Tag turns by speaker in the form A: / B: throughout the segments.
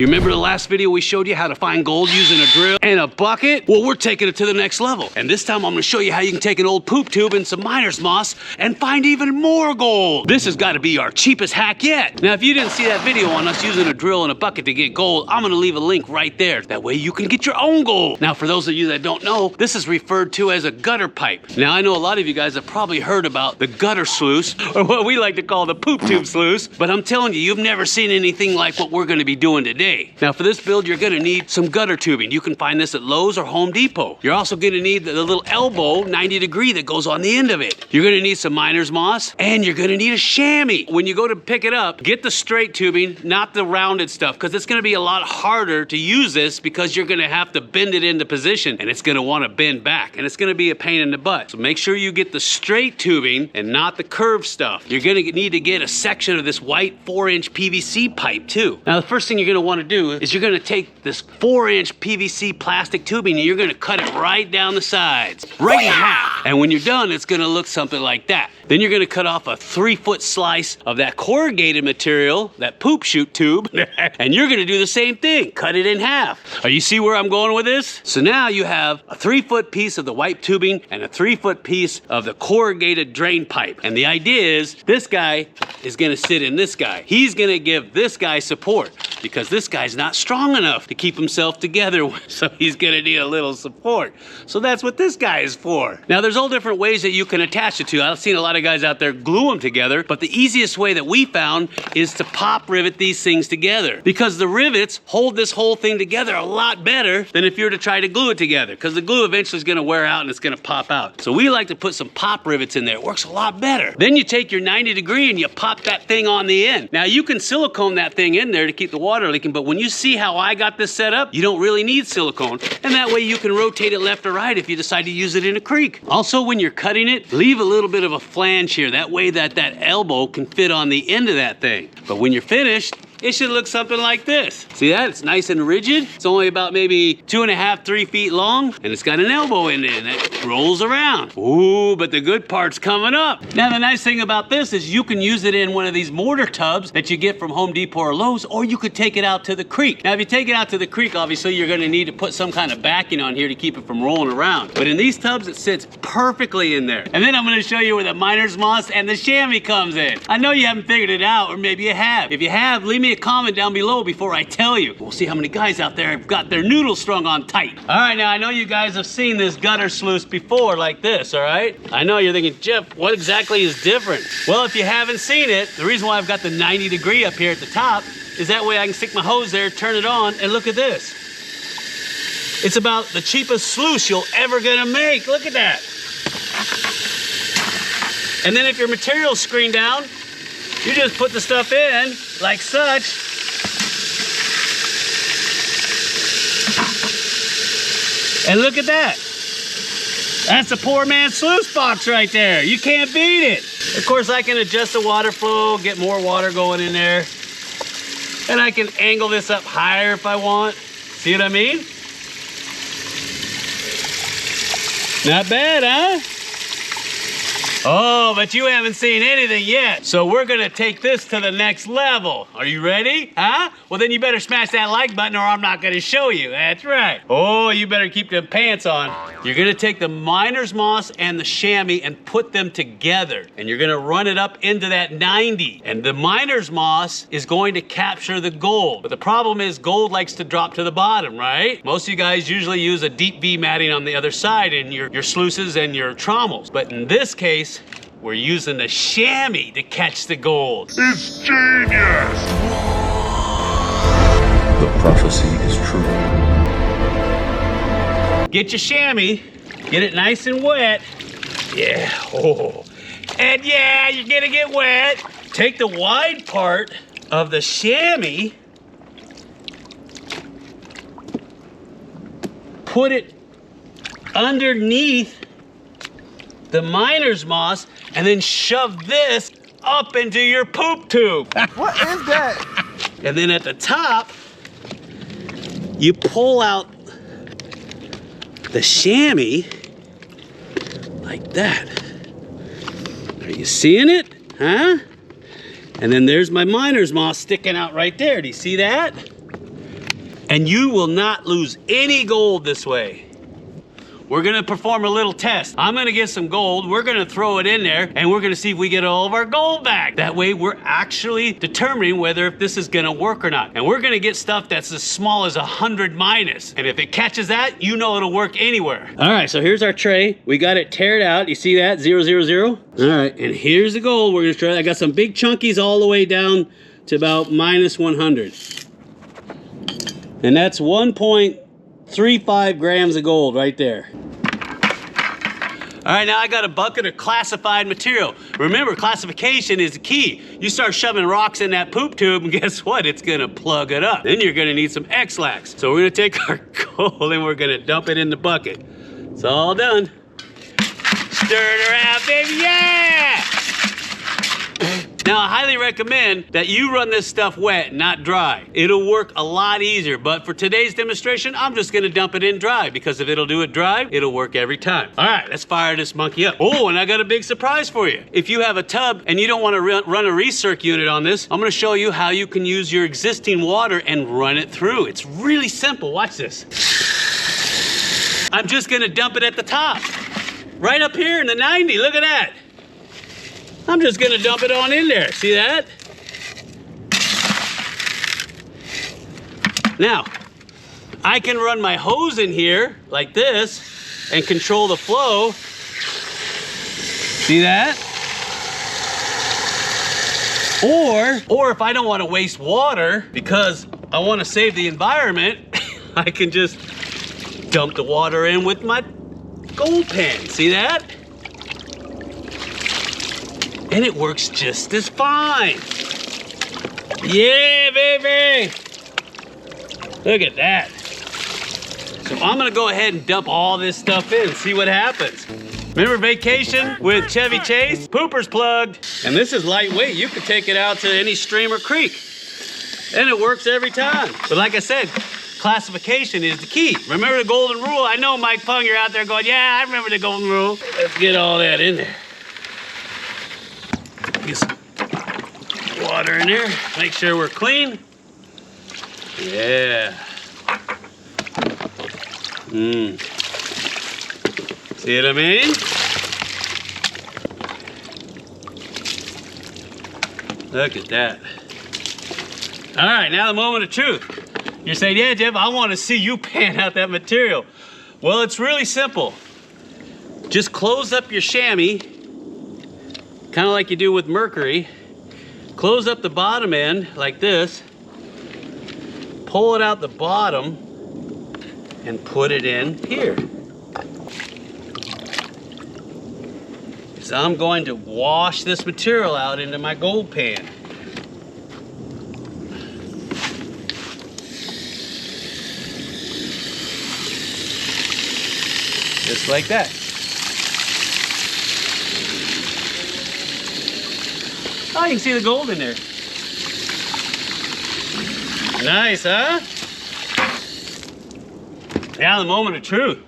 A: You remember the last video we showed you how to find gold using a drill and a bucket? Well, we're taking it to the next level. And this time I'm gonna show you how you can take an old poop tube and some miner's moss and find even more gold. This has gotta be our cheapest hack yet. Now, if you didn't see that video on us using a drill and a bucket to get gold, I'm gonna leave a link right there. That way you can get your own gold. Now, for those of you that don't know, this is referred to as a gutter pipe. Now, I know a lot of you guys have probably heard about the gutter sluice, or what we like to call the poop tube sluice, but I'm telling you, you've never seen anything like what we're gonna be doing today. Now for this build, you're gonna need some gutter tubing. You can find this at Lowe's or Home Depot. You're also gonna need the little elbow 90-degree that goes on the end of it. You're gonna need some miner's moss, and you're gonna need a chamois. When you go to pick it up, get the straight tubing, not the rounded stuff, because it's gonna be a lot harder to use this because you're gonna have to bend it into position, and it's gonna wanna bend back, and it's gonna be a pain in the butt. So make sure you get the straight tubing and not the curved stuff. You're gonna need to get a section of this white 4-inch PVC pipe too. Now the first thing you're gonna wanna do is you're gonna take this 4-inch PVC plastic tubing and you're gonna cut it right down the sides, right in half. And when you're done, it's gonna look something like that. Then you're gonna cut off a 3-foot slice of that corrugated material, that poop chute tube, and you're gonna do the same thing, cut it in half. You see where I'm going with this? So now you have a 3-foot piece of the white tubing and a 3-foot piece of the corrugated drain pipe. And the idea is this guy is gonna sit in this guy. He's gonna give this guy support because this guy's not strong enough to keep himself together, so he's gonna need a little support. So that's what this guy is for. Now there's all different ways that you can attach it to. I've seen a lot of guys out there glue them together, but the easiest way that we found is to pop rivet these things together, because the rivets hold this whole thing together a lot better than if you were to try to glue it together, because the glue eventually is gonna wear out and it's gonna pop out. So we like to put some pop rivets in there. It works a lot better. Then you take your 90-degree and you pop that thing on the end. Now you can silicone that thing in there to keep the water leaking, but when you see how I got this set up, you don't really need silicone, and that way you can rotate it left or right if you decide to use it in a creek. Also, when you're cutting it, leave a little bit of a flange here. That way that elbow can fit on the end of that thing. But when you're finished, it should look something like this. See that? It's nice and rigid. It's only about maybe 2.5, 3 feet long, and it's got an elbow in it that rolls around. Ooh, but the good part's coming up. Now the nice thing about this is you can use it in one of these mortar tubs that you get from Home Depot or Lowe's, or you could take it out to the creek. Now if you take it out to the creek, obviously you're gonna need to put some kind of backing on here to keep it from rolling around. But in these tubs, it sits perfectly in there. And then I'm gonna show you where the miner's moss and the chamois comes in. I know you haven't figured it out, or maybe you have. If you have, leave me a comment down below before I tell you. We'll see how many guys out there have got their noodles strung on tight. All right, now I know you guys have seen this gutter sluice before like this, all right? I know you're thinking, Jeff, what exactly is different? Well, if you haven't seen it, the reason why I've got the 90-degree up here at the top is that way I can stick my hose there, turn it on, and look at this. It's about the cheapest sluice you'll ever gonna make. Look at that. And then if your material's screened down, you just put the stuff in like such. And look at that. That's a poor man's sluice box right there. You can't beat it. Of course, I can adjust the water flow, get more water going in there. And I can angle this up higher if I want. See what I mean? Not bad, huh? Oh, but you haven't seen anything yet. So we're gonna take this to the next level. Are you ready? Huh? Well, then you better smash that like button or I'm not gonna show you. That's right. Oh, you better keep them pants on. You're gonna take the miner's moss and the chamois and put them together. And you're gonna run it up into that 90. And the miner's moss is going to capture the gold. But the problem is gold likes to drop to the bottom, right? Most of you guys usually use a deep V matting on the other side in your sluices and your trommels. But in this case, we're using the chamois to catch the gold.
B: It's genius!
C: The prophecy is true.
A: Get your chamois, get it nice and wet. Yeah, oh. And yeah, you're gonna get wet. Take the wide part of the chamois, put it underneath the miner's moss, and then shove this up into your poop tube.
D: What is that?
A: And then at the top, you pull out the chamois like that. Are you seeing it? Huh? And then there's my miner's moss sticking out right there. Do you see that? And you will not lose any gold this way. We're gonna perform a little test. I'm gonna get some gold, we're gonna throw it in there, and we're gonna see if we get all of our gold back. That way we're actually determining whether if this is gonna work or not. And we're gonna get stuff that's as small as 100 minus. And if it catches that, you know it'll work anywhere. All right, so here's our tray. We got it teared out. You see that, 0, 0, 0? All right, and here's the gold we're gonna try. I got some big chunkies all the way down to about minus 100. And that's 1.35 grams of gold right there. All right, now I got a bucket of classified material. Remember, classification is the key. You start shoving rocks in that poop tube, and guess what? It's gonna plug it up. Then you're gonna need some X-lax. So we're gonna take our gold and we're gonna dump it in the bucket. It's all done. Stir it around, baby, yeah! Now, I highly recommend that you run this stuff wet, not dry. It'll work a lot easier, but for today's demonstration, I'm just gonna dump it in dry, because if it'll do it dry, it'll work every time. All right, let's fire this monkey up. Oh, and I got a big surprise for you. If you have a tub and you don't wanna run a recirc unit on this, I'm gonna show you how you can use your existing water and run it through. It's really simple, watch this. I'm just gonna dump it at the top. Right up here in the 90, look at that. I'm just gonna dump it on in there, see that? Now, I can run my hose in here like this and control the flow. See that? Or if I don't wanna waste water because I wanna save the environment, I can just dump the water in with my gold pan, see that? And it works just as fine. Yeah, baby! Look at that. So I'm gonna go ahead and dump all this stuff in, see what happens. Remember Vacation with Chevy Chase? Pooper's plugged. And this is lightweight. You can take it out to any stream or creek. And it works every time. But like I said, classification is the key. Remember the golden rule? I know Mike Pung, you're out there going, yeah, I remember the golden rule. Let's get all that in there. Get some water in there, make sure we're clean. Yeah. See what I mean? Look at that. All right, now the moment of truth. You're saying, yeah, Jeff, I want to see you pan out that material. Well, it's really simple. Just close up your chamois, kind of like you do with mercury. Close up the bottom end like this, pull it out the bottom, and put it in here. So I'm going to wash this material out into my gold pan. Just like that. Oh, you can see the gold in there. Nice, huh? Now the moment of truth.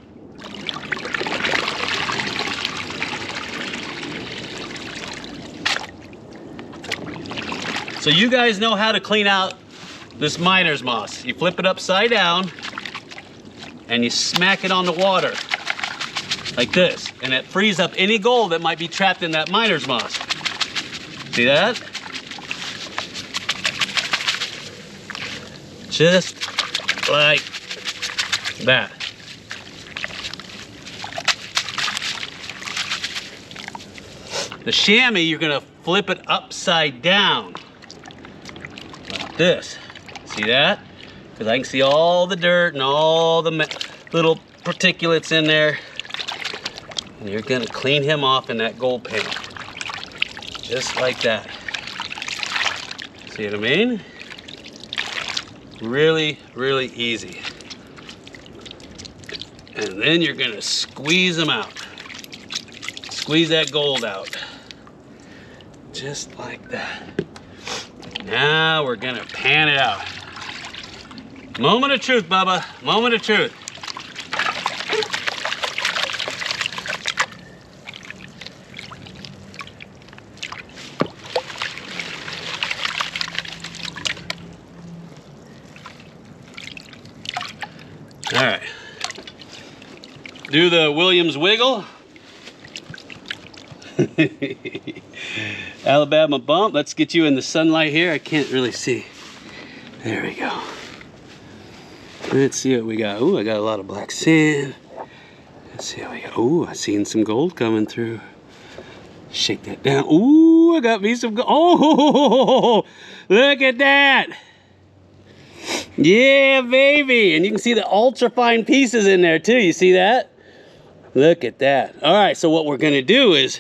A: So you guys know how to clean out this miner's moss. You flip it upside down and you smack it on the water like this, and it frees up any gold that might be trapped in that miner's moss. See that? Just like that. The chamois, you're gonna flip it upside down like this. See that? Because I can see all the dirt and all the little particulates in there. And you're gonna clean him off in that gold pan. Just like that. See what I mean? Really, really easy. And then you're gonna squeeze them out. Squeeze that gold out. Just like that. Now we're gonna pan it out. Moment of truth, Bubba. Moment of truth. All right. Do the Williams wiggle. Alabama bump. Let's get you in the sunlight here. I can't really see. There we go. Let's see what we got. Ooh, I got a lot of black sand. Let's see what we got. Ooh, I seen some gold coming through. Shake that down. Ooh, I got me some gold. Oh, look at that. Yeah, baby. And you can see the ultra fine pieces in there too. You see that? Look at that. All right, so what we're gonna do is,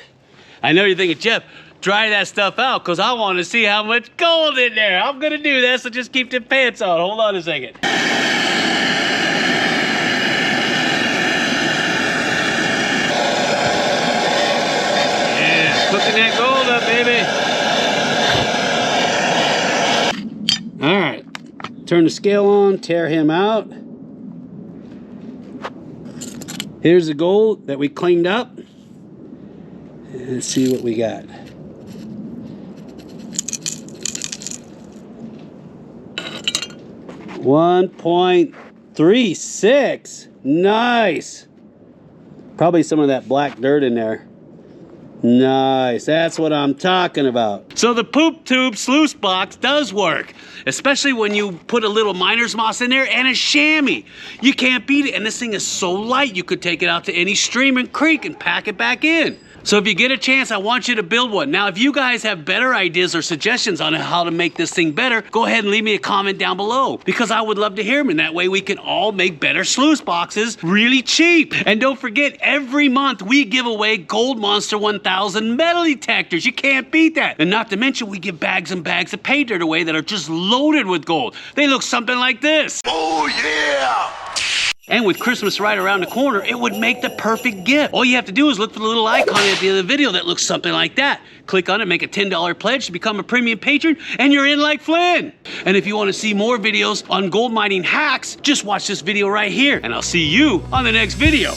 A: I know you're thinking, Jeff, dry that stuff out because I want to see how much gold in there. I'm gonna do that, so just keep the pants on. Hold on a second. Yeah, cooking that gold up, baby. All right, turn the scale on, tear him out. Here's the gold that we cleaned up. Let's see what we got. $1.36. Nice. Probably some of that black dirt in there. Nice, that's what I'm talking about. So the poop tube sluice box does work, especially when you put a little miner's moss in there and a chamois. You can't beat it, and this thing is so light you could take it out to any stream and creek and pack it back in. So if you get a chance, I want you to build one. Now, if you guys have better ideas or suggestions on how to make this thing better, go ahead and leave me a comment down below, because I would love to hear them, and that way we can all make better sluice boxes really cheap. And don't forget, every month we give away Gold Monster 1000 metal detectors. You can't beat that. And not to mention, we give bags and bags of pay dirt away that are just loaded with gold. They look something like this.
B: Oh yeah!
A: And with Christmas right around the corner, it would make the perfect gift. All you have to do is look for the little icon at the end of the video that looks something like that. Click on it, make a $10 pledge to become a premium patron, and you're in like Flynn. And if you want to see more videos on gold mining hacks, just watch this video right here, and I'll see you on the next video.